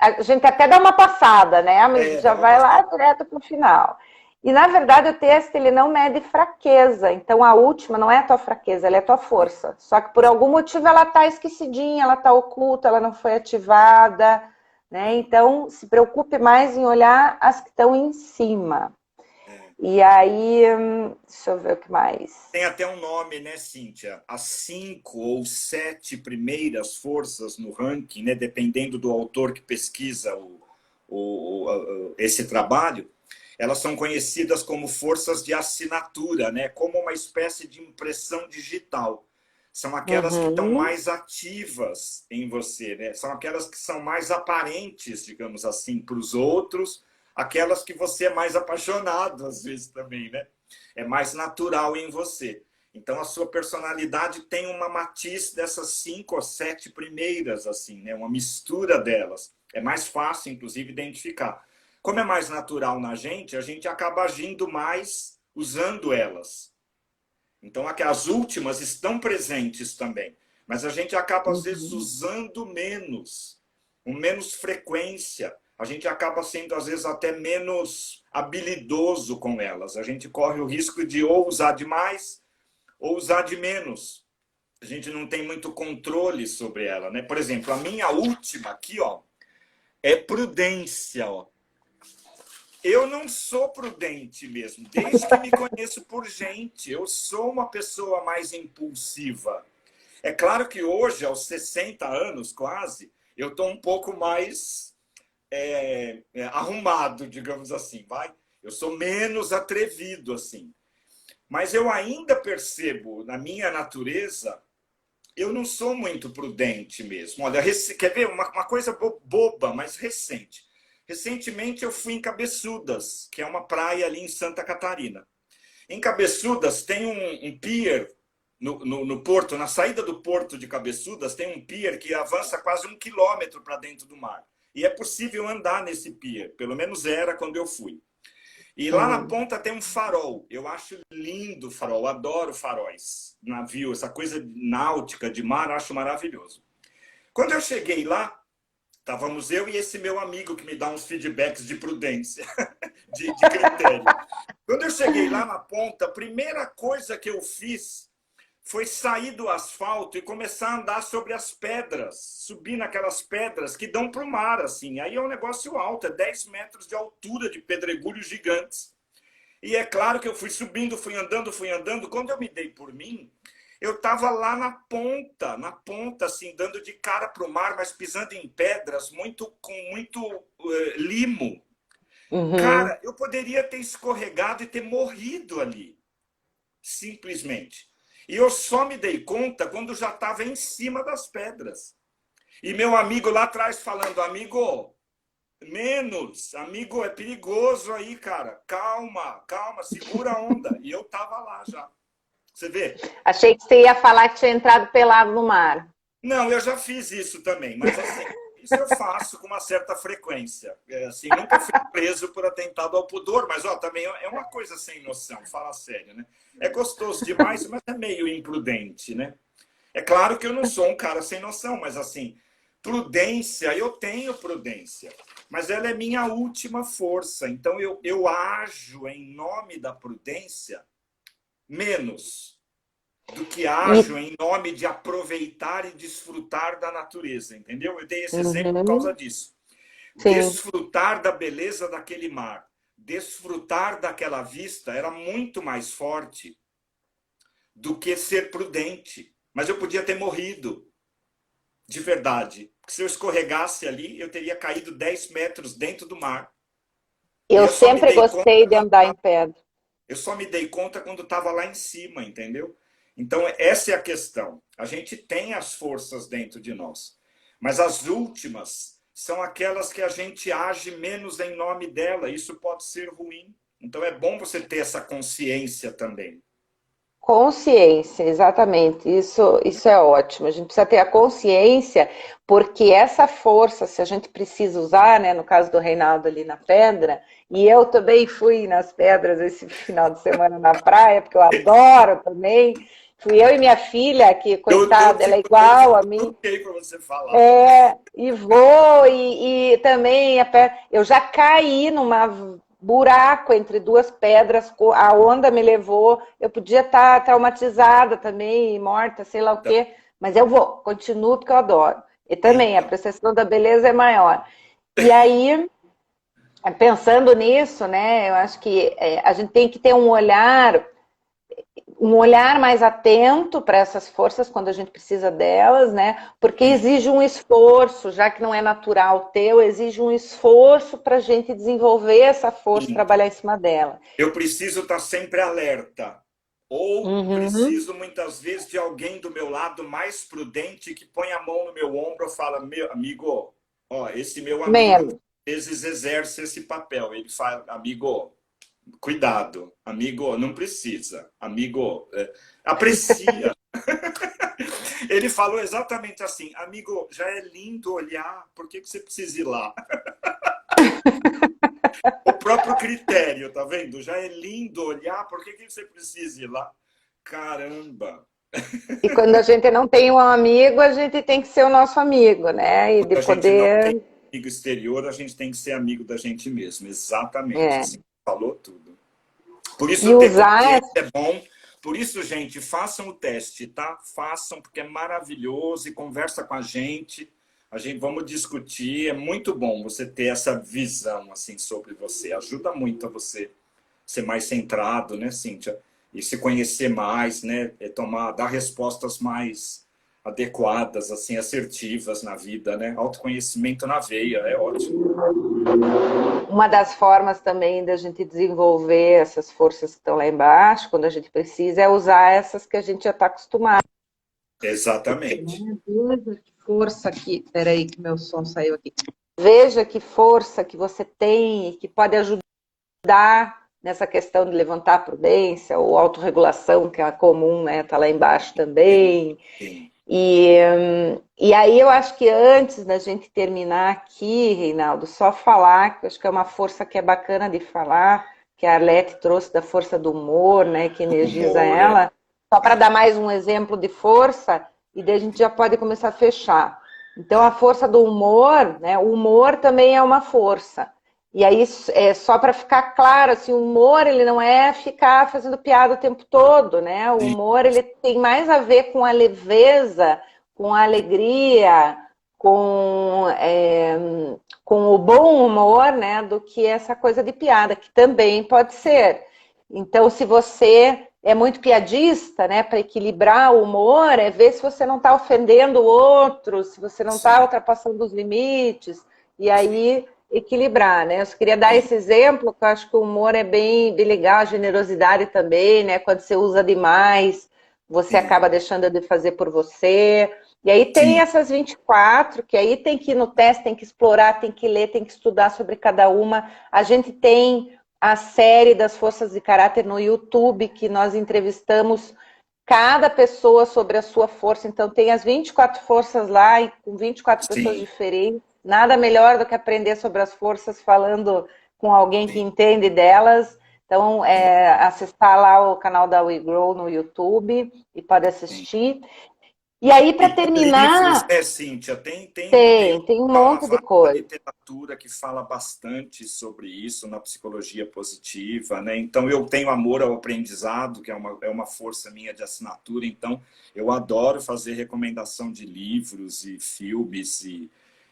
A gente até dá uma passada, né? Mas já vai lá direto pro final. E, na verdade, o teste ele não mede fraqueza. Então, a última não é a tua fraqueza, ela é a tua força. Só que, por algum motivo, ela está esquecidinha, ela está oculta, ela não foi ativada. Né? Então, se preocupe mais em olhar as que estão em cima. E aí, deixa eu ver o que mais. Tem até um nome, né, Cíntia? As 5 ou 7 primeiras forças no ranking, né, dependendo do autor que pesquisa esse trabalho, elas são conhecidas como forças de assinatura, né? Como uma espécie de impressão digital. São aquelas que estão mais ativas em você, né? São aquelas que são mais aparentes, digamos assim, para os outros, aquelas que você é mais apaixonado, às vezes também, né? É mais natural em você. Então, a sua personalidade tem uma matiz dessas 5 ou 7 primeiras, assim, né? Uma mistura delas. É mais fácil, inclusive, identificar. Como é mais natural na gente, a gente acaba agindo mais usando elas. Então, as últimas estão presentes também, mas a gente acaba, às vezes, usando menos, com menos frequência. A gente acaba sendo, às vezes, até menos habilidoso com elas. A gente corre o risco de ou usar demais ou usar de menos. A gente não tem muito controle sobre ela, né? Por exemplo, a minha última aqui, ó, é prudência, ó. Eu não sou prudente mesmo, desde que me conheço por gente. Eu sou uma pessoa mais impulsiva. É claro que hoje, aos 60 anos quase, eu estou um pouco mais arrumado, digamos assim, vai? Eu sou menos atrevido, assim. Mas eu ainda percebo, na minha natureza, eu não sou muito prudente mesmo. Olha, quer ver uma coisa boba, mas recente. Recentemente eu fui em Cabeçudas, que é uma praia ali em Santa Catarina. Em Cabeçudas tem um pier no porto, na saída do porto de Cabeçudas, tem um pier que avança quase 1 quilômetro para dentro do mar. E é possível andar nesse pier, pelo menos era quando eu fui. E lá na ponta tem um farol. Eu acho lindo o farol, adoro faróis, navio, essa coisa náutica de mar, acho maravilhoso. Quando eu cheguei lá, estávamos eu e esse meu amigo que me dá uns feedbacks de prudência, de critério. Quando eu cheguei lá na ponta, a primeira coisa que eu fiz foi sair do asfalto e começar a andar sobre as pedras, subir naquelas pedras que dão para o mar, assim. Aí é um negócio alto, é 10 metros de altura de pedregulhos gigantes. E é claro que eu fui subindo, fui andando, fui andando. Quando eu me dei por mim, eu estava lá na ponta, assim, dando de cara para o mar, mas pisando em pedras com muito limo. Cara, eu poderia ter escorregado e ter morrido ali, simplesmente. E eu só me dei conta quando já estava em cima das pedras. E meu amigo lá atrás falando, amigo, menos, amigo, é perigoso aí, cara. Calma, calma, segura a onda. E eu tava lá já. Você vê? Achei que você ia falar que tinha entrado pelado no mar. Não, eu já fiz isso também, mas assim, isso eu faço com uma certa frequência. Assim, nunca fui preso por atentado ao pudor, mas ó, também é uma coisa sem noção, fala sério, né? É gostoso demais, mas é meio imprudente, né? É claro que eu não sou um cara sem noção, mas assim, prudência, eu tenho prudência, mas ela é minha última força. Então eu ajo em nome da prudência menos do que ajo em nome de aproveitar e desfrutar da natureza, entendeu? Eu dei esse exemplo por causa disso. Sim. Desfrutar da beleza daquele mar, desfrutar daquela vista era muito mais forte do que ser prudente. Mas eu podia ter morrido, de verdade. Porque se eu escorregasse ali, eu teria caído 10 metros dentro do mar. Eu sempre gostei de andar em pedra. Eu só me dei conta quando estava lá em cima, entendeu? Então, essa é a questão. A gente tem as forças dentro de nós, mas as últimas são aquelas que a gente age menos em nome dela. Isso pode ser ruim. Então, é bom você ter essa consciência também. Consciência, exatamente. Isso é ótimo. A gente precisa ter a consciência, porque essa força, se a gente precisa usar, né, no caso do Reinaldo ali na pedra, e eu também fui nas pedras esse final de semana na praia, porque eu adoro também. Fui eu e minha filha, que, coitada, ela é igual a mim. Para você falar. E vou, e também eu já caí numa buraco entre duas pedras, a onda me levou, eu podia estar traumatizada também, morta, sei lá o quê, mas eu vou, continuo porque eu adoro. E também a percepção da beleza é maior. E aí, pensando nisso, né, eu acho que a gente tem que ter um olhar mais atento para essas forças quando a gente precisa delas, né? Porque exige um esforço, já que não é natural teu, exige um esforço para a gente desenvolver essa força e trabalhar em cima dela. Eu preciso estar sempre alerta. Ou preciso, muitas vezes, de alguém do meu lado mais prudente que põe a mão no meu ombro e fala, meu amigo, ó, esse meu amigo, às vezes exerce esse papel. Ele fala, amigo, cuidado, amigo, não precisa, amigo, aprecia. Ele falou exatamente assim, amigo, já é lindo olhar, por que você precisa ir lá? O próprio critério, tá vendo? Já é lindo olhar, por que você precisa ir lá? Caramba! E quando a gente não tem um amigo, a gente tem que ser o nosso amigo, né? E quando a gente não tem amigo exterior, a gente tem que ser amigo da gente mesmo, exatamente. Assim, falou tudo. Por isso o teste é bom. Por isso, gente, façam o teste, tá? Façam, porque é maravilhoso e conversa com a gente. Vamos discutir. É muito bom você ter essa visão assim sobre você. Ajuda muito a você ser mais centrado, né, Cíntia? E se conhecer mais, né? Dar respostas mais adequadas, assim, assertivas na vida, né? Autoconhecimento na veia, é ótimo. Uma das formas também da gente desenvolver essas forças que estão lá embaixo, quando a gente precisa, é usar essas que a gente já está acostumado. Exatamente. Veja que força que... Peraí que meu som saiu aqui. Veja que força que você tem e que pode ajudar nessa questão de levantar a prudência ou autorregulação, que é a comum, né? Está lá embaixo também. Sim. E aí eu acho que antes da gente terminar aqui, Reinaldo, só falar, que eu acho que é uma força que é bacana de falar, que a Arlete trouxe da força do humor, né, que energiza Humor, ela, só para dar mais um exemplo de força, e daí a gente já pode começar a fechar. Então a força do humor, né, o humor também é uma força. E aí, é só para ficar claro, assim, o humor, ele não é ficar fazendo piada o tempo todo, né? O humor, ele tem mais a ver com a leveza, com a alegria, com o bom humor, né? Do que essa coisa de piada, que também pode ser. Então, se você é muito piadista, né? Para equilibrar o humor, é ver se você não está ofendendo o outro, se você não está ultrapassando os limites, e aí... equilibrar, né? Eu só queria dar esse exemplo, que eu acho que o humor é bem legal, a generosidade também, né? Quando você usa demais, você acaba deixando de fazer por você. E aí tem essas 24, que aí tem que ir no teste, tem que explorar, tem que ler, tem que estudar sobre cada uma. A gente tem a série das forças de caráter no YouTube, que nós entrevistamos cada pessoa sobre a sua força. Então tem as 24 forças lá, e com 24 pessoas diferentes. Nada melhor do que aprender sobre as forças falando com alguém que entende delas. Então, acessar lá o canal da WeGrow no YouTube e pode assistir. E aí, para terminar... livros, né, Cíntia? Tem um monte de coisa. Literatura que fala bastante sobre isso na psicologia positiva, né? Então, eu tenho amor ao aprendizado, que é uma força minha de assinatura. Então, eu adoro fazer recomendação de livros e filmes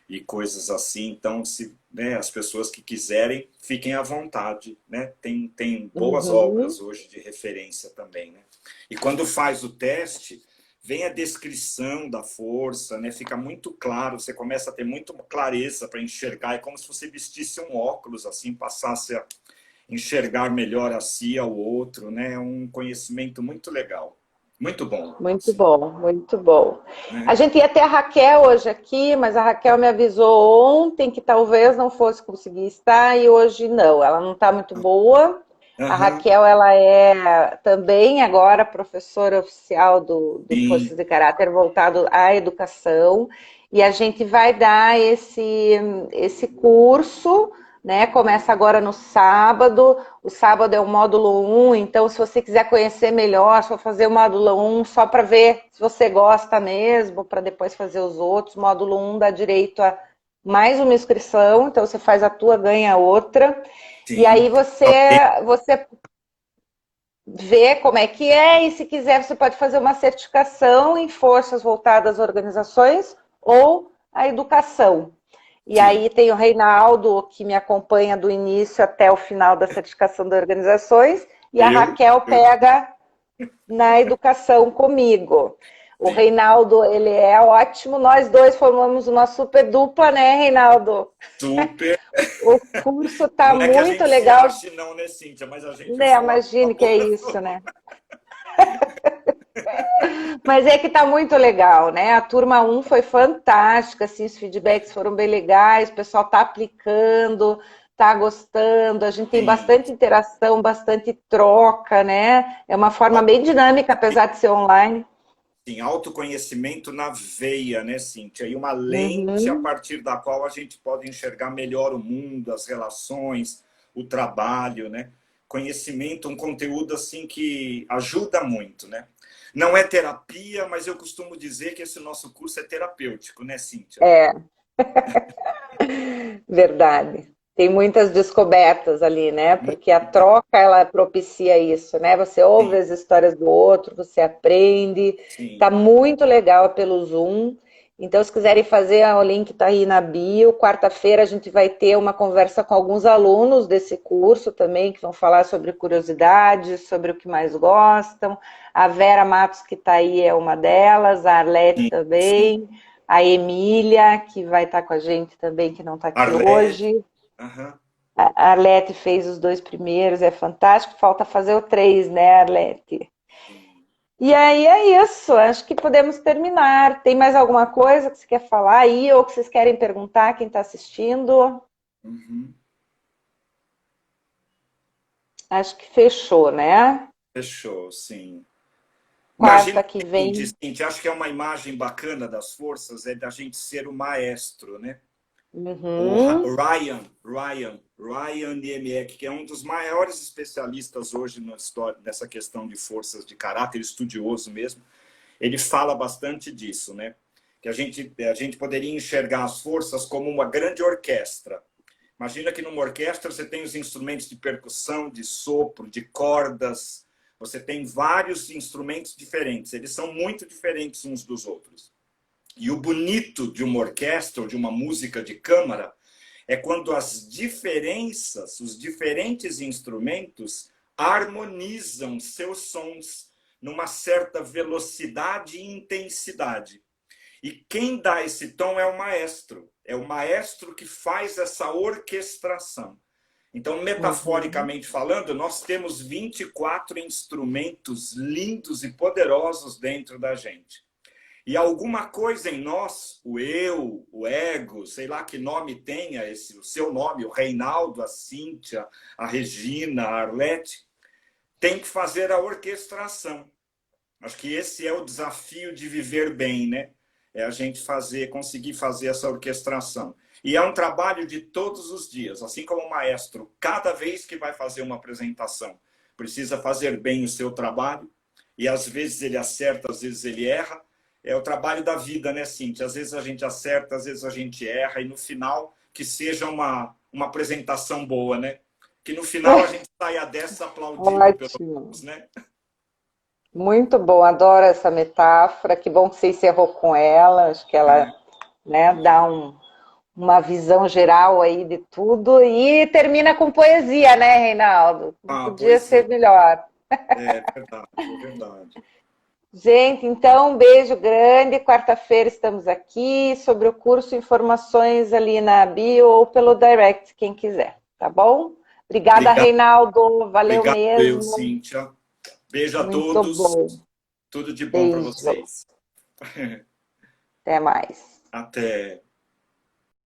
e coisas assim. Então, se, né, as pessoas que quiserem, fiquem à vontade, né? Tem boas obras hoje de referência também, né? E quando faz o teste, vem a descrição da força, né? Fica muito claro, você começa a ter muito clareza para enxergar, é como se você vestisse um óculos, assim, passasse a enxergar melhor a si e ao outro, né? É um conhecimento muito legal. Muito bom. Muito bom, muito bom. Né? A gente ia ter a Raquel hoje aqui, mas a Raquel me avisou ontem que talvez não fosse conseguir estar e hoje não. Ela não está muito boa. A Raquel, ela é também agora professora oficial do Forças de Caráter voltado à educação. E a gente vai dar esse curso, né? Começa agora no sábado. O sábado é o módulo 1, então se você quiser conhecer melhor, só fazer o módulo 1 só para ver se você gosta mesmo, para depois fazer os outros. Módulo 1 dá direito a mais uma inscrição, então você faz a tua, ganha outra. Sim. E aí você vê como é que é, e se quiser você pode fazer uma certificação em forças voltadas às organizações ou à educação. E aí tem o Reinaldo, que me acompanha do início até o final da certificação das organizações, e a Raquel pega na educação comigo. O Reinaldo, ele é ótimo, nós dois formamos uma super dupla, né, Reinaldo? Super! O curso tá não é muito que a gente legal. Se ache, não, né, Cíntia? Mas a gente imagine que é isso, né? Mas é que tá muito legal, né? A turma 1 foi fantástica, assim, os feedbacks foram bem legais, o pessoal tá aplicando, tá gostando, a gente tem bastante interação, bastante troca, né? É uma forma bem dinâmica, apesar de ser online. Sim, autoconhecimento na veia, né, Cíntia? E uma lente a partir da qual a gente pode enxergar melhor o mundo, as relações, o trabalho, né? Conhecimento, um conteúdo assim que ajuda muito, né? Não é terapia, mas eu costumo dizer que esse nosso curso é terapêutico, né, Cíntia? É. Verdade. Tem muitas descobertas ali, né? Porque a troca, ela propicia isso, né? Você ouve as histórias do outro, você aprende. Tá muito legal pelo Zoom. Então, se quiserem fazer, o link está aí na bio. Quarta-feira a gente vai ter uma conversa com alguns alunos desse curso também, que vão falar sobre curiosidades, sobre o que mais gostam. A Vera Matos, que está aí, é uma delas, a Arlete Sim, também, sim. a Emília, que vai estar com a gente também, que não está aqui Arlete. hoje. Aham. A Arlete fez os 2 primeiros, é fantástico. Falta fazer o 3, né, Arlete? Sim. E aí é isso, acho que podemos terminar. Tem mais alguma coisa que você quer falar aí ou que vocês querem perguntar quem está assistindo? Uhum. Acho que fechou, né? Fechou, sim. Imagina Quarta que o seguinte, vem. Cintia, acho que é uma imagem bacana das forças, é da gente ser o maestro, né? O Uhum. Ryan Niemiec, que é um dos maiores especialistas hoje na história, nessa questão de forças de caráter, estudioso mesmo, ele fala bastante disso, né? Que a gente poderia enxergar as forças como uma grande orquestra. Imagina que numa orquestra você tem os instrumentos de percussão, de sopro, de cordas, você tem vários instrumentos diferentes, eles são muito diferentes uns dos outros. E o bonito de uma orquestra ou de uma música de câmara é quando as diferenças, os diferentes instrumentos harmonizam seus sons numa certa velocidade e intensidade. E quem dá esse tom é o maestro. É o maestro que faz essa orquestração. Então, Uhum. metaforicamente falando, nós temos 24 instrumentos lindos e poderosos dentro da gente. E alguma coisa em nós, o eu, o ego, sei lá que nome tenha esse, o seu nome, o Reinaldo, a Cíntia, a Regina, a Arlete, tem que fazer a orquestração. Acho que esse é o desafio de viver bem, né? É a gente conseguir fazer essa orquestração. E é um trabalho de todos os dias, assim como o maestro, cada vez que vai fazer uma apresentação, precisa fazer bem o seu trabalho, e às vezes ele acerta, às vezes ele erra. É o trabalho da vida, né, Cíntia? Às vezes a gente acerta, às vezes a gente erra, e no final que seja uma apresentação boa, né? Que no final a gente saia dessa aplaudido pelo Ótimo. menos, né? Muito bom, adoro essa metáfora. Que bom que você encerrou com ela. Acho que ela, É, né, dá uma visão geral aí de tudo e termina com poesia, né, Reinaldo? Não podia poesia. ser melhor. É verdade, é verdade. Gente, então, um beijo grande. Quarta-feira estamos aqui sobre o curso, informações ali na bio ou pelo direct, quem quiser, tá bom? Obrigada, Obrigado, Reinaldo. Valeu obrigado eu, mesmo. Cíntia. Beijo a Muito todos. bom. Tudo de bom para Beijo. vocês. Até mais. Até.